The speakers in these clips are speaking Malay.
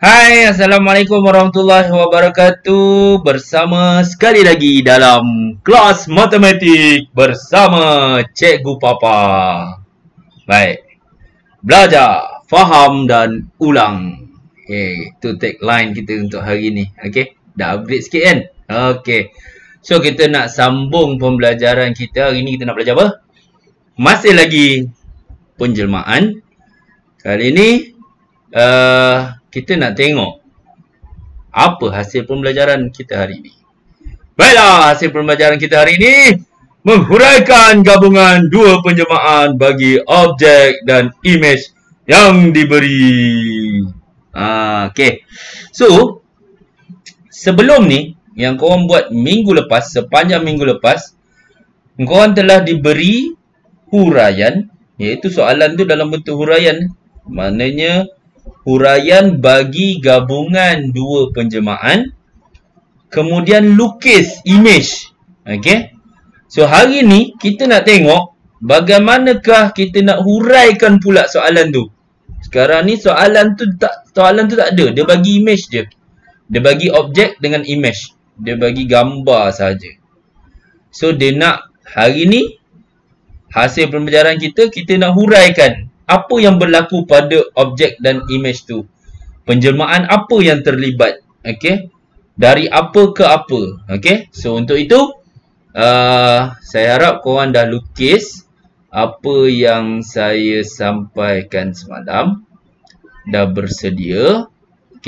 Hai, Assalamualaikum warahmatullahi wabarakatuh. Bersama sekali lagi dalam kelas matematik bersama Cikgu Papa. Baik, belajar, faham dan ulang. Itu tagline kita untuk hari ni. Dah upgrade sikit kan? So kita nak sambung pembelajaran kita. Hari ni kita nak belajar apa? Masih lagi penjelmaan. Kali ni kita nak tengok apa hasil pembelajaran kita hari ini. Baiklah, hasil pembelajaran kita hari ini menghuraikan gabungan dua penjelmaan bagi objek dan imej yang diberi. So, sebelum ni yang korang buat minggu lepas, sepanjang minggu lepas, korang telah diberi huraian, iaitu soalan tu dalam bentuk huraian. Maknanya huraian bagi gabungan dua penjelmaan, kemudian lukis imej. So hari ni kita nak tengok bagaimanakah kita nak huraikan pula soalan tu. Sekarang ni soalan tu tak ada, dia bagi imej je. Dia bagi objek dengan imej. Dia bagi gambar saja. So dia nak hari ni hasil pembelajaran kita nak huraikan apa yang berlaku pada objek dan imej tu. Penjelmaan apa yang terlibat. Dari apa ke apa. So untuk itu, saya harap korang dah lukis apa yang saya sampaikan semalam. Dah bersedia.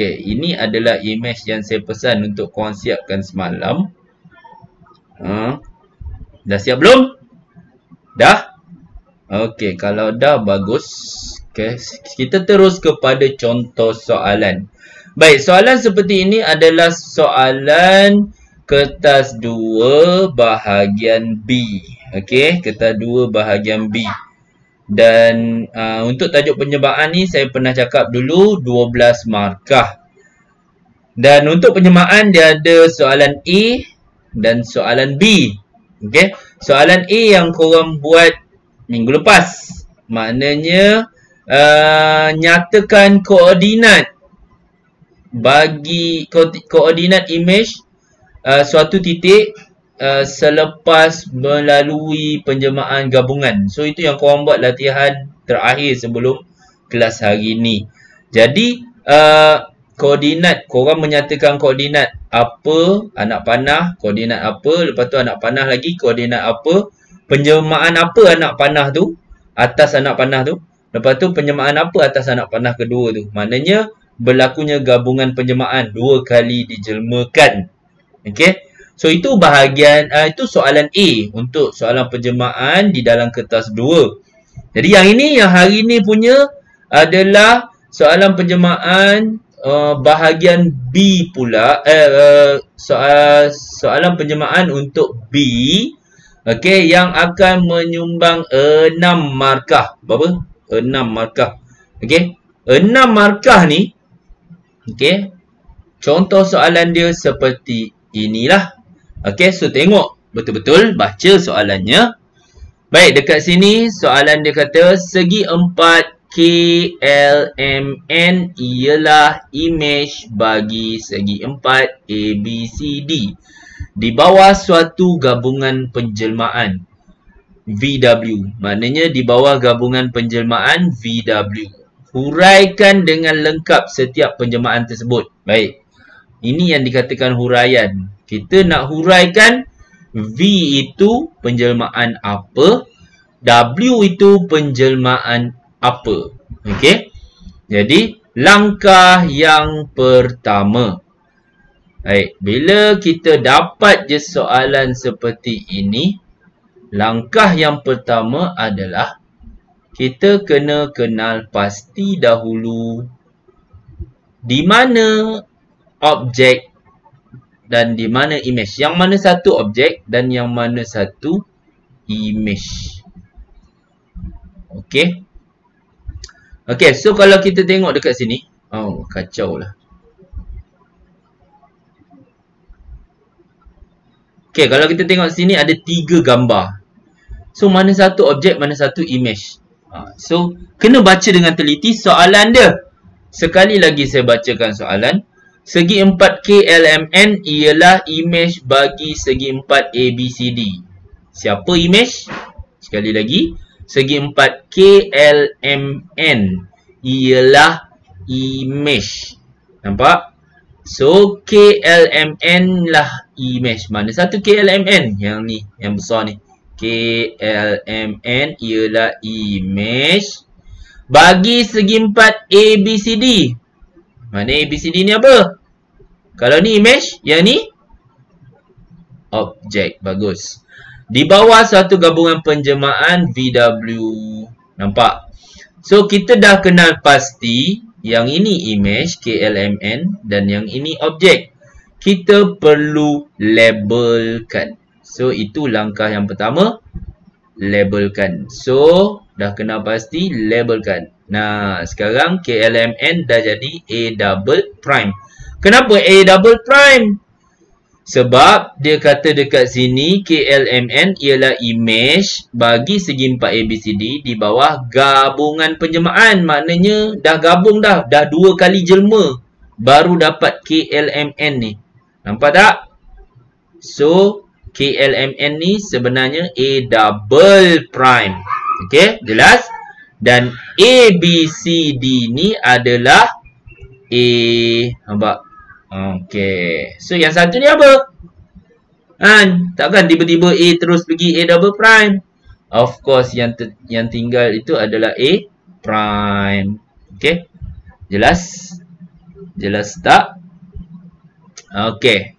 Ini adalah imej yang saya pesan untuk korang siapkan semalam. Dah siap belum? Dah? Kalau dah bagus. Kita terus kepada contoh soalan. Baik, soalan seperti ini adalah soalan kertas 2 bahagian B. Kertas 2 bahagian B. Dan untuk tajuk penjelmaan ni saya pernah cakap dulu 12 markah. Dan untuk penjelmaan dia ada soalan A dan soalan B. Soalan A yang korang buat minggu lepas. Maknanya nyatakan koordinat bagi koordinat imej suatu titik selepas melalui penjelmaan gabungan. So itu yang korang buat latihan terakhir sebelum kelas hari ni. Jadi koordinat, korang menyatakan koordinat apa, anak panah, koordinat apa, lepas tu anak panah lagi, koordinat apa, penjelmaan apa anak panah tu, atas anak panah tu, lepas tu penjelmaan apa atas anak panah kedua tu. Maknanya berlakunya gabungan penjelmaan dua kali dijelmakan. So itu bahagian, itu soalan A untuk soalan penjelmaan di dalam kertas 2. Jadi yang ini, yang hari ni punya adalah soalan penjelmaan bahagian B pula. Soalan penjelmaan untuk B. Yang akan menyumbang 6 markah. Berapa? 6 markah. 6 markah ni. Contoh soalan dia seperti inilah. So tengok betul-betul, baca soalannya. Baik, dekat sini soalan dia kata segi 4 KLMN ialah imej bagi segi 4 ABCD di bawah suatu gabungan penjelmaan VW. Maknanya di bawah gabungan penjelmaan VW. Huraikan dengan lengkap setiap penjelmaan tersebut. Baik. Ini yang dikatakan huraian. Kita nak huraikan V itu penjelmaan apa, W itu penjelmaan apa. Jadi langkah yang pertama. Baik, bila kita dapat je soalan seperti ini, langkah yang pertama adalah kita kena kenal pasti dahulu di mana objek dan di mana imej. Yang mana satu objek dan yang mana satu imej. So kalau kita tengok dekat sini, kacau lah. Kalau kita tengok sini ada 3 gambar. So mana satu objek, mana satu imej. So kena baca dengan teliti soalan dia. Sekali lagi saya bacakan soalan. Segi 4 KLMN ialah imej bagi segi 4 ABCD. Siapa imej? Sekali lagi. Segi 4 KLMN ialah imej. Nampak? So, KLMN lah imej. Mana satu KLMN? Yang ni, yang besar ni. KLMN ialah imej bagi segi 4 ABCD. Mana ABCD ni apa? Kalau ni imej, yang ni objek. Bagus. Di bawah satu gabungan penjelmaan VW. Nampak? So, kita dah kenal pasti yang ini imej KLMN dan yang ini objek. Kita perlu labelkan. So, itu langkah yang pertama. Labelkan. So, dah kenal pasti, labelkan. Nah, sekarang KLMN dah jadi A double prime. Kenapa A double prime? Sebab dia kata dekat sini KLMN ialah imej bagi segi 4 ABCD di bawah gabungan penjelmaan. Maknanya dah gabung dah. Dah 2 kali jelma baru dapat KLMN ni. Nampak tak? So, KLMN ni sebenarnya A double prime. Okey, jelas? Dan ABCD ni adalah A. Nampak? Okey. So, yang satu ni apa? Takkan tiba-tiba A terus pergi A double prime. Of course, yang tinggal itu adalah A prime. Okey. Jelas? Jelas tak? Okey.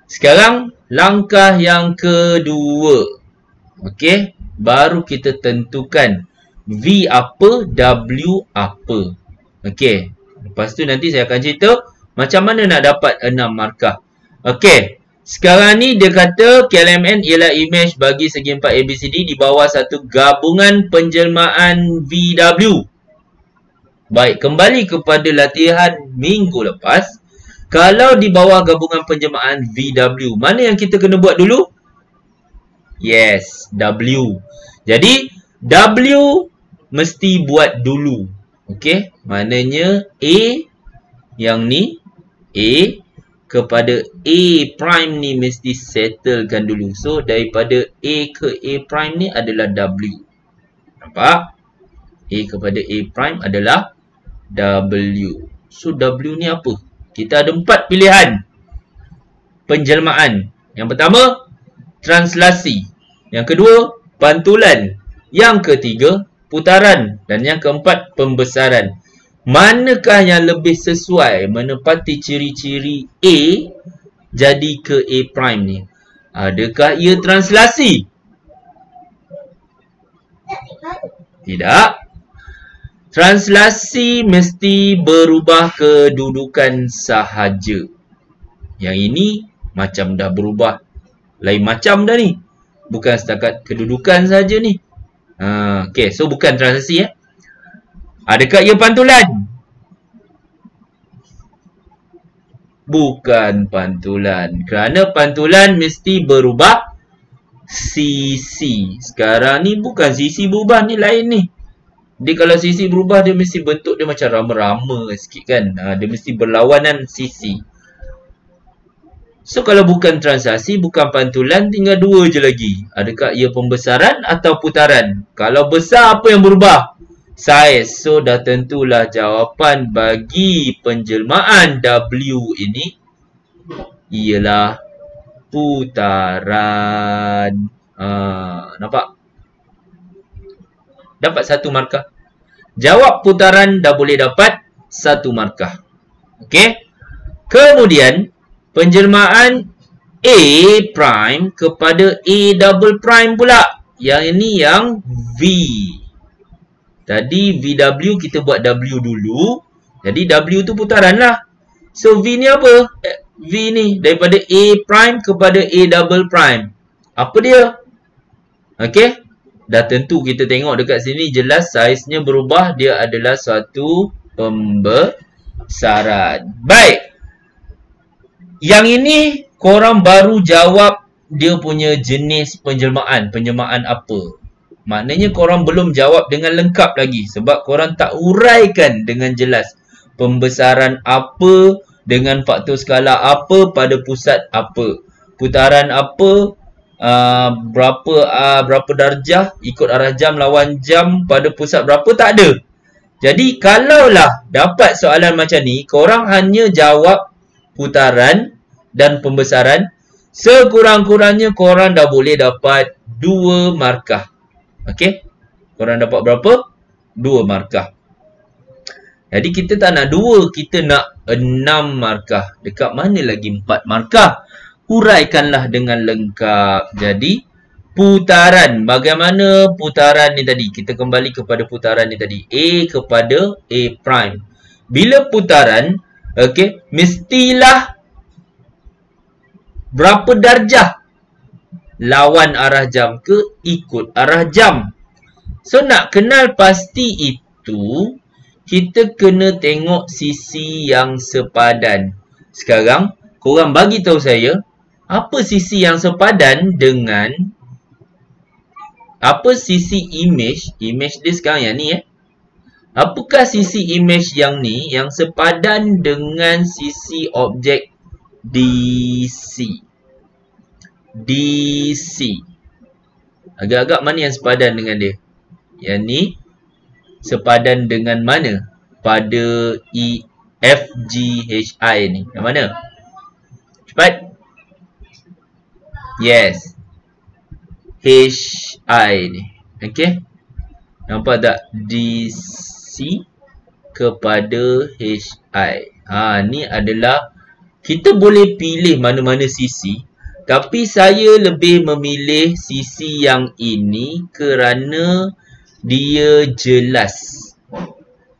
Sekarang, langkah yang kedua. Okey. Baru kita tentukan V apa, W apa. Okey. Lepas tu nanti saya akan cerita macam mana nak dapat 6 markah. Okey. Sekarang ni dia kata KLMN ialah imej bagi segi 4 ABCD di bawah satu gabungan penjelmaan VW. Baik, kembali kepada latihan minggu lepas. Kalau di bawah gabungan penjelmaan VW, mana yang kita kena buat dulu? Yes, W. Jadi, W mesti buat dulu. Okey, maknanya A yang ni, A kepada A prime ni mesti settlekan dulu. So, daripada A ke A prime ni adalah W. Nampak? A kepada A prime adalah W. So, W ni apa? Kita ada 4 pilihan penjelmaan. Yang pertama, translasi. Yang kedua, pantulan. Yang ketiga, putaran. Dan yang keempat, pembesaran. Manakah yang lebih sesuai menepati ciri-ciri A jadi ke A prime ni? Adakah ia translasi? Tidak. Translasi mesti berubah kedudukan sahaja. Yang ini macam dah berubah. Lain macam dah ni. Bukan setakat kedudukan saja ni. Okey, so bukan translasi ya. Adakah ia pantulan? Bukan pantulan. Kerana pantulan mesti berubah sisi. Sekarang ni bukan sisi berubah, ni lain ni. Dia kalau sisi berubah, dia mesti bentuk dia macam rama-rama sikit kan. Dia mesti berlawanan sisi. So kalau bukan translasi, bukan pantulan, tinggal 2 je lagi. Adakah ia pembesaran atau putaran? Kalau besar, apa yang berubah? Saiz. So dah tentulah jawapan bagi penjelmaan W ini ialah putaran. Nampak? Dapat 1 markah. Jawab putaran dah boleh dapat 1 markah. Okey. Kemudian penjelmaan A prime kepada A double prime pula. Yang ini yang V. Tadi VW kita buat W dulu. Jadi W tu putaran lah. So V ni apa? V ni daripada A prime kepada A double prime. Apa dia? Okey. Dah tentu kita tengok dekat sini jelas saiznya berubah. Dia adalah suatu pembesaran. Baik. Yang ini korang baru jawab dia punya jenis penjelmaan. Penjelmaan apa? Maknanya korang belum jawab dengan lengkap lagi. Sebab korang tak uraikan dengan jelas. Pembesaran apa dengan faktor skala apa pada pusat apa. Putaran apa, berapa darjah ikut arah jam lawan jam pada pusat berapa, tak ada. Jadi kalaulah dapat soalan macam ni, korang hanya jawab putaran dan pembesaran, sekurang-kurangnya korang dah boleh dapat 2 markah. Okey? Korang dapat berapa? 2 markah. Jadi kita tak nak 2, kita nak 6 markah. Dekat mana lagi 4 markah? Huraikanlah dengan lengkap. Jadi putaran. Bagaimana putaran ni tadi? Kita kembali kepada putaran ni tadi. A kepada A prime. Bila putaran, okey, mestilah berapa darjah lawan arah jam ke ikut arah jam. So nak kenal pasti itu, kita kena tengok sisi yang sepadan. Sekarang korang bagi tahu saya apa sisi yang sepadan dengan apa sisi image dia sekarang yang ni Apakah sisi image yang ni yang sepadan dengan sisi objek DC? Agak-agak mana yang sepadan dengan dia? Yang ni sepadan dengan mana pada EFGHI ni? Yang mana? Cepat. Yes. HI ni. Okey. Nampak tak? DC kepada HI. Ni adalah kita boleh pilih mana-mana sisi, tapi saya lebih memilih sisi yang ini kerana dia jelas.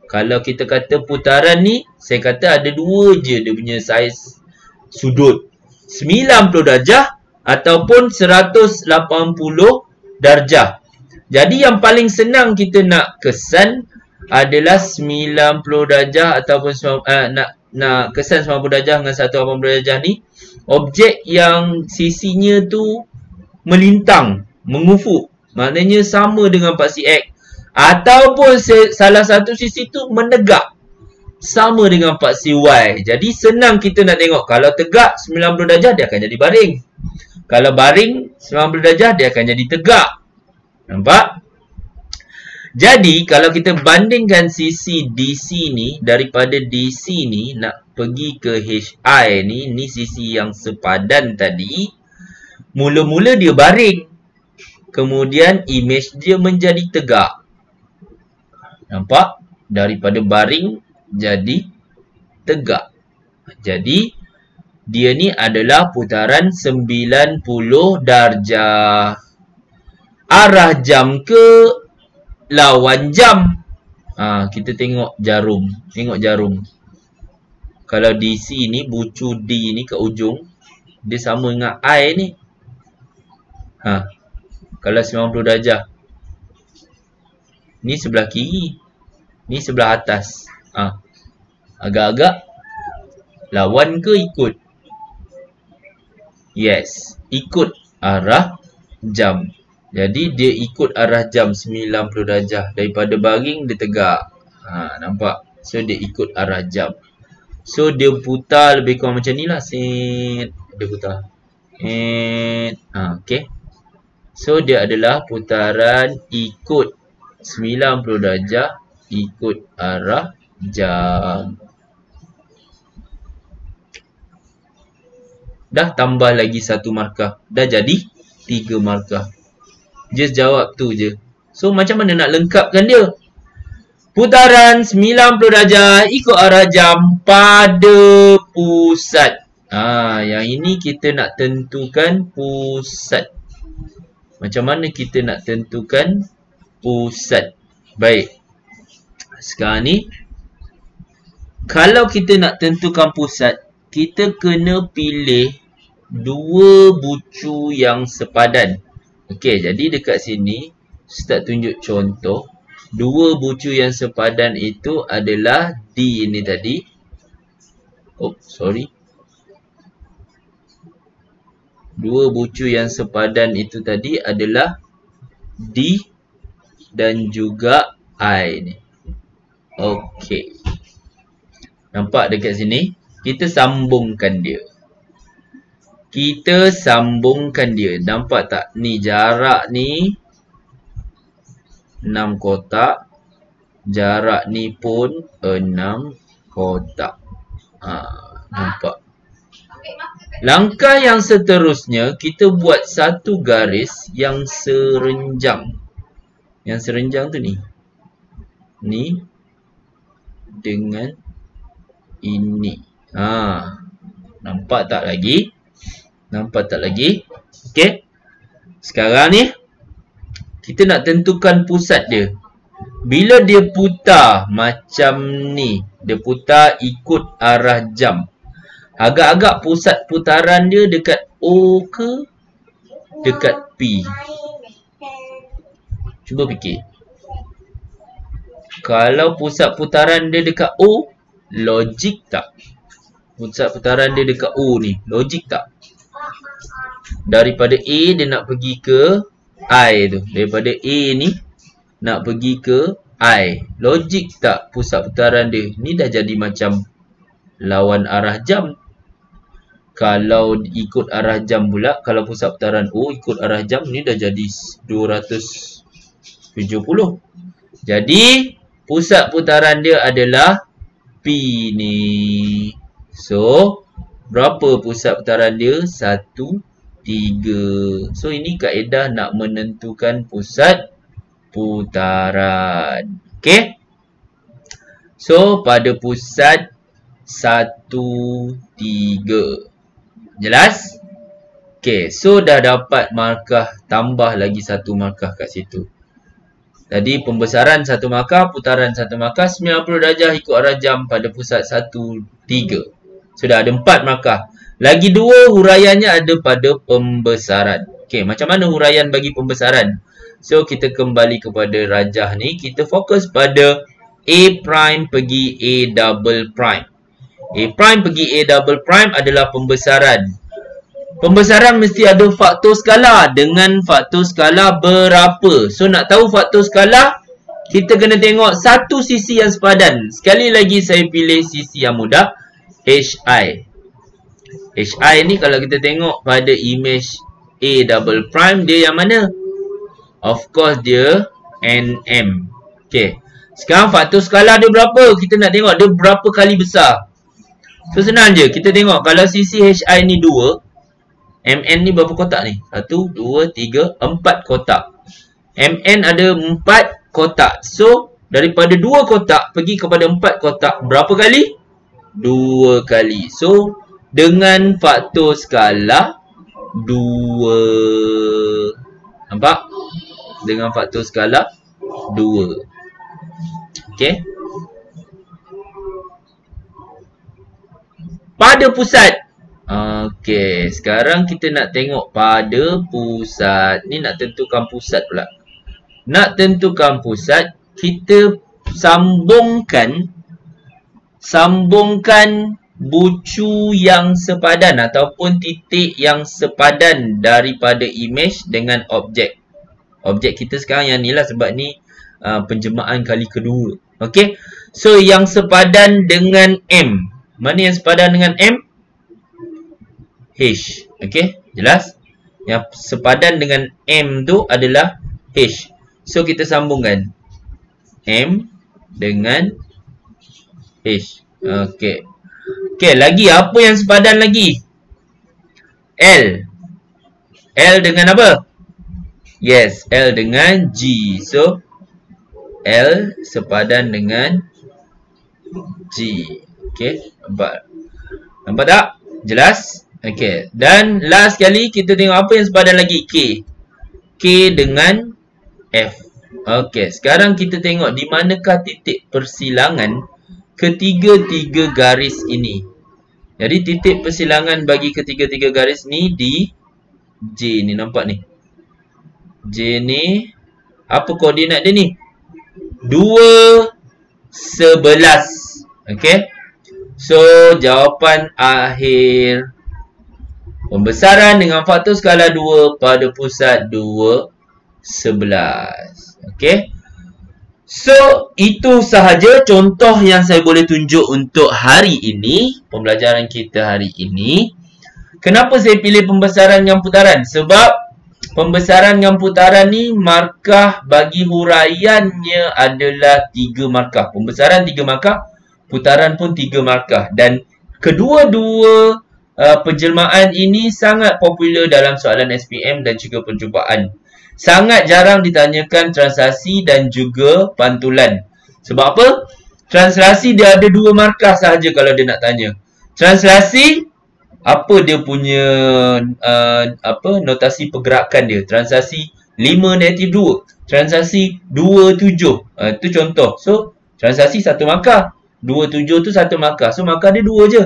Kalau kita kata putaran ni, saya kata ada 2 je dia punya saiz sudut. 90 darjah ataupun 180 darjah. Jadi yang paling senang kita nak kesan adalah 90 darjah ataupun nak kesan 90 darjah dengan 180 darjah ni. Objek yang sisinya tu melintang, mengufuk. Maknanya sama dengan paksi X. Ataupun salah satu sisi tu menegak, sama dengan paksi Y. Jadi senang kita nak tengok. Kalau tegak 90 darjah dia akan jadi baring. Kalau baring 90 darjah dia akan jadi tegak. Nampak? Jadi kalau kita bandingkan sisi DC ni daripada DC ni nak pergi ke HI ni sisi yang sepadan tadi. Mula-mula dia baring. Kemudian image dia menjadi tegak. Nampak? Daripada baring jadi tegak. Jadi dia ni adalah putaran 90 darjah. Arah jam ke lawan jam? Kita tengok jarum. Tengok jarum. Kalau DC ni, bucu D ni ke ujung, dia sama dengan I ni. Kalau 90 darjah. Ni sebelah kiri. Ni sebelah atas. Agak-agak lawan ke ikut? Yes, ikut arah jam. Jadi dia ikut arah jam 90 darjah. Daripada baring dia tegak. Nampak? So dia ikut arah jam. So dia putar lebih kurang macam ni lah. Dia putar. Okay. So dia adalah putaran ikut 90 darjah ikut arah jam. Dah tambah lagi 1 markah. Dah jadi 3 markah. Just jawab tu je. So macam mana nak lengkapkan dia? Putaran 90 darjah ikut arah jam pada pusat. Yang ini kita nak tentukan pusat. Macam mana kita nak tentukan pusat? Baik. Sekarang ni, kalau kita nak tentukan pusat, kita kena pilih 2 bucu yang sepadan. Okey, jadi dekat sini, Ustaz tunjuk contoh. 2 bucu yang sepadan itu adalah D ini tadi. Sorry. 2 bucu yang sepadan itu tadi adalah D dan juga I ni. Okey. Nampak dekat sini? Kita sambungkan dia. Kita sambungkan dia. Nampak tak? Ni jarak ni 6 kotak. Jarak ni pun 6 kotak. Nampak? Langkah yang seterusnya, kita buat satu garis yang serenjang. Yang serenjang tu ni. Ni dengan ini. Nampak tak lagi? Nampak tak lagi? Okey. Sekarang ni kita nak tentukan pusat dia. Bila dia putar macam ni, dia putar ikut arah jam. Agak-agak pusat putaran dia dekat O ke dekat P? Cuba fikir. Kalau pusat putaran dia dekat O, logik tak? Pusat putaran dia dekat O ni, logik tak? Daripada A dia nak pergi ke I tu. Daripada A ni nak pergi ke I. Logik tak pusat putaran dia? Ni dah jadi macam lawan arah jam. Kalau ikut arah jam pula, kalau pusat putaran O ikut arah jam, ni dah jadi 270. Jadi pusat putaran dia adalah P ni. So berapa pusat putaran dia? 1, 3. So ini kaedah nak menentukan pusat putaran. Okey. So pada pusat 1, 3. Jelas? Okey. So dah dapat markah, tambah lagi satu markah kat situ. Tadi pembesaran 1 markah, putaran 1 markah, 90 darjah ikut arah jam pada pusat 1, 3. Sudah ada 4 markah. Lagi 2 huraiannya ada pada pembesaran. Okey, macam mana huraian bagi pembesaran? So, kita kembali kepada rajah ni. Kita fokus pada A prime pergi A double prime. A prime pergi A double prime adalah pembesaran. Pembesaran mesti ada faktor skala. Dengan faktor skala berapa? So, nak tahu faktor skala, kita kena tengok satu sisi yang sepadan. Sekali lagi saya pilih sisi yang mudah. HI. HI ni kalau kita tengok pada image A double prime, dia yang mana? Of course dia NM. Okay. Sekarang faktor skala dia berapa? Kita nak tengok dia berapa kali besar. So senang je. Kita tengok kalau sisi HI ni 2. MN ni berapa kotak ni? 1, 2, 3, 4 kotak. MN ada 4 kotak. So daripada 2 kotak pergi kepada 4 kotak, berapa kali? 2 kali. So dengan faktor skala 2. Nampak? Dengan faktor skala 2. Okey. Pada pusat. Okey. Sekarang kita nak tengok pada pusat. Ni nak tentukan pusat pula. Nak tentukan pusat, kita sambungkan bucu yang sepadan ataupun titik yang sepadan daripada image dengan objek. Objek kita sekarang yang ni lah, sebab ni penjemahan kali kedua. Okey. So yang sepadan dengan M. Mana yang sepadan dengan M? H. Okey. Jelas? Yang sepadan dengan M tu adalah H. So kita sambungkan M dengan H. Okey. Okey, lagi apa yang sepadan lagi? L. L dengan apa? Yes, L dengan G. So L sepadan dengan G. Okey, nampak? Nampak tak? Jelas? Okey. Dan last kali kita tengok apa yang sepadan lagi? K. K dengan F. Okey, sekarang kita tengok di manakah titik persilangan ketiga-tiga garis ini. Jadi titik persilangan bagi ketiga-tiga garis ni di J ni, nampak ni. J ni apa koordinat dia ni? 2, 11. Okey. So jawapan akhir pembesaran dengan faktor skala 2 pada pusat 2, 11. Okey. So, itu sahaja contoh yang saya boleh tunjuk untuk hari ini, pembelajaran kita hari ini. Kenapa saya pilih pembesaran dengan putaran? Sebab pembesaran dengan putaran ni markah bagi huraiannya adalah 3 markah. Pembesaran 3 markah, putaran pun 3 markah. Dan kedua-dua penjelmaan ini sangat popular dalam soalan SPM dan juga percubaan. Sangat jarang ditanyakan translasi dan juga pantulan. Sebab apa? Translasi dia ada 2 markah sahaja kalau dia nak tanya. Translasi, apa dia punya notasi pergerakan dia. Translasi 5 negatif 2. Translasi 2 7. Itu contoh. So, translasi 1 markah. 2 7 tu 1 markah. So, markah dia 2 je.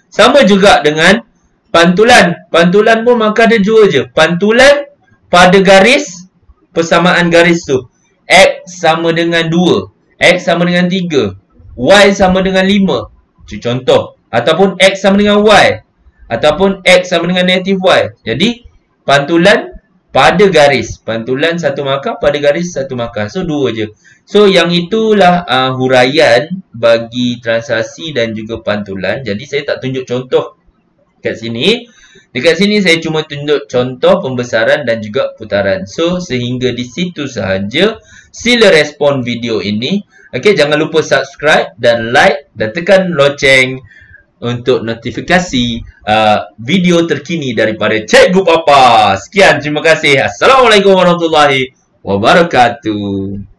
Sama juga dengan pantulan. Pantulan pun markah dia 2 je. Pantulan pada garis, persamaan garis tu. X sama dengan 2. X sama dengan 3. Y sama dengan 5. Itu contoh. Ataupun X sama dengan Y. Ataupun X sama dengan negatif Y. Jadi, pantulan pada garis. Pantulan 1 markah, pada garis 1 markah. So, 2 je. So, yang itulah huraian bagi translasi dan juga pantulan. Jadi, saya tak tunjuk contoh kat sini. Dekat sini, saya cuma tunjuk contoh pembesaran dan juga putaran. So, sehingga di situ sahaja. Sila respon video ini. Okey, jangan lupa subscribe dan like dan tekan loceng untuk notifikasi video terkini daripada Cikgu Papa. Sekian, terima kasih. Assalamualaikum warahmatullahi wabarakatuh.